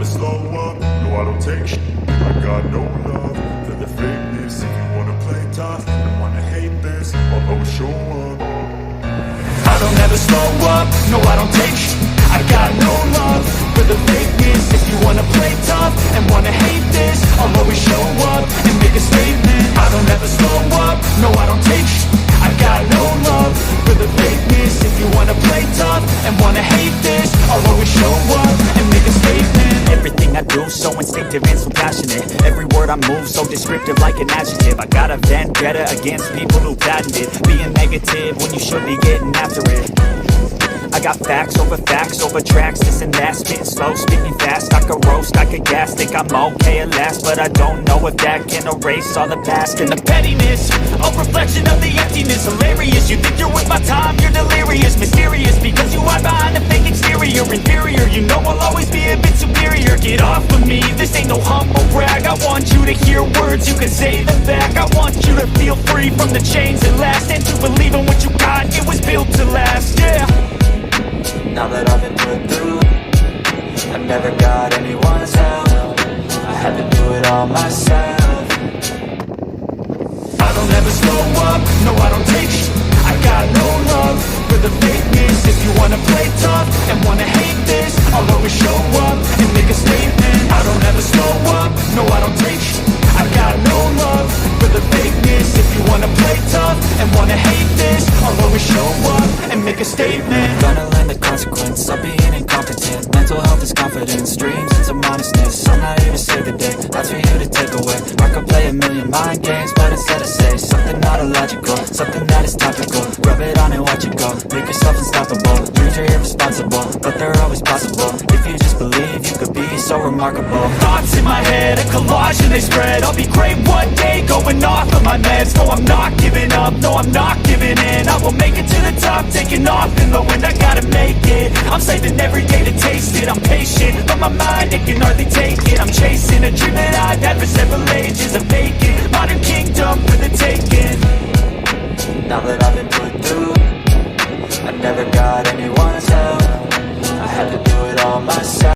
never slow up, no I don't take shit. I got no love for the fakeness. If you wanna play tough and wanna hate this, I'll always show up. I don't ever slow up, no I don't take shit. I got no love for the fakeness. If you wanna play tough and wanna hate this, I'll always show up and make a statement. I don't ever slow up, no I don't take shit. I got no love for the fakeness. If you wanna play tough and wanna hate this, I'll always show up and make a statement. Everything I do so instinctive and so passionate. Every word I move so descriptive like an adjective. I got a vendetta against people who patented being negative when you should be getting after it. I got facts over tracks, this and that. Spitting slow, spitting fast, I could roast, I could gas. Think I'm okay at last, but I don't know if that can erase all the past. And the pettiness, a reflection of the emptiness. Hilarious, you think you're with my time, you're delirious. Mysterious, because you hide behind a fake exterior. Inferior, you know I'll always be a bit superior. Get off of me, this ain't no humble brag. I want you to hear words, you can say them back. I want you to feel free from the chains that last, and to believe in what you got, it was built to last, yeah. Now that I've been put through, I never got anyone's help. I had to do it all myself. I don't ever slow up, no I don't take shit. I got no love for the fakeness. If you wanna play tough and wanna hate this, I'll always show up and make a statement. I don't ever slow up, no I don't take shit. I got no love for the fakeness. If you wanna play tough and wanna hate this, I'll always show up and make a statement. Gonna learn the consequence of being incompetent. Mental health is confidence, dreams and some honestness. I'm not here to save the day, that's for you to take away. I could play a million mind games, but instead I say something not illogical, something that is topical. Rub it on and watch it go, make yourself unstoppable. Dreams are irresponsible, but they're always possible. If you just believe, you could be so remarkable. Thoughts in my head, a collage and they spread. I'll be great one day, going off of my meds. No, I'm not giving up, no, I'm not giving in. I will make it to the top, taking off in the wind. I gotta make it, I'm saving every day to taste it. I'm patient, but my mind, it can hardly take it. I'm chasing a dream that I've had for several ages. A vacant, modern kingdom for the taking. Now that I've been put through, I never got anyone